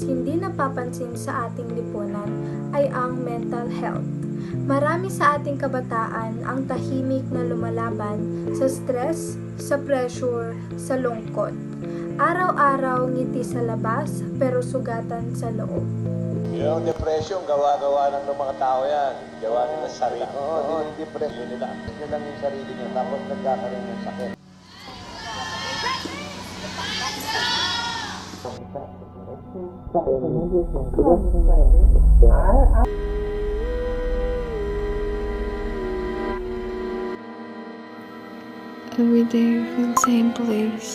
hindi napapansin sa ating lipunan ay ang mental health. Marami sa ating kabataan ang tahimik na lumalaban sa stress, sa pressure, sa lungkot. Araw-araw ngiti sa labas pero sugatan sa loob. Yung depression, gawa-gawa ng mga tao yan. Gawa nila sa sarili. Oo, yung depression nila. Ito lang yung sarili niya, tapos nagkakaroon ng sakit. Every day you feel same place.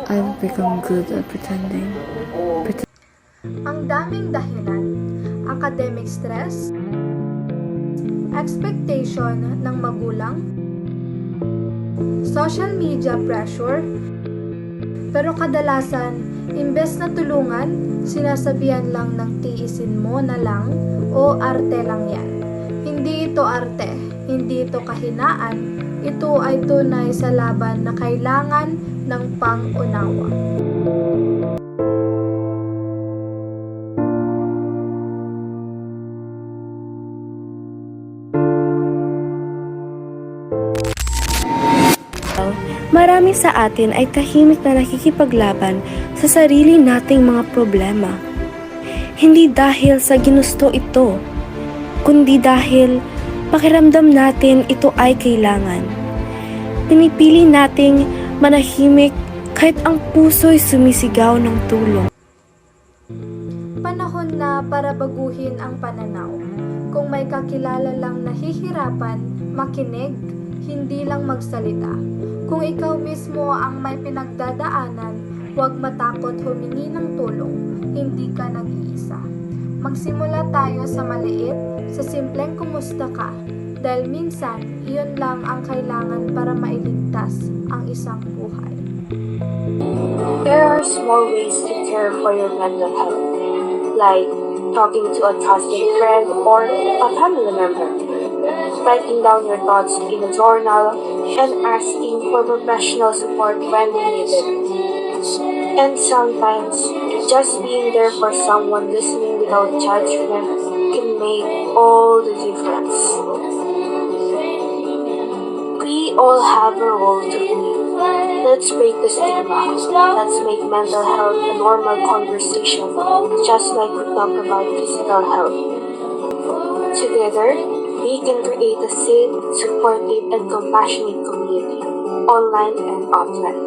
I've become good at pretending. Ang daming dahilan, academic stress, expectation ng magulang, social media pressure, pero kadalasan, imbes na tulungan, sinasabihan lang ng tiisin mo na lang o arte lang yan. Hindi ito arte, hindi ito kahinaan, ito ay tunay sa laban na kailangan ng pang-unawa. Marami sa atin ay tahimik na nakikipaglaban sa sarili nating mga problema. Hindi dahil sa ginusto ito, kundi dahil pakiramdam natin ito ay kailangan. Pinipili nating manahimik kahit ang puso'y sumisigaw ng tulong. Panahon na para baguhin ang pananaw. Kung may kakilala lang nahihirapan, makinig, hindi lang magsalita. Kung ikaw mismo ang may pinagdadaanan, huwag matakot humingi ng tulong, hindi ka nag-iisa. Magsimula tayo sa maliit, sa simpleng kumusta ka, dahil minsan, iyon lang ang kailangan para mailigtas ang isang buhay. There are small ways to care for your mental health, like talking to a trusted friend or a family member, writing down your thoughts in a journal, and asking for professional support when needed. And sometimes, just being there for someone listening without judgment can make all the difference. We all have a role to play. Let's break the stigma. Let's make mental health a normal conversation, just like we talk about physical health. Together, we can create a safe, supportive, and compassionate community, online and offline.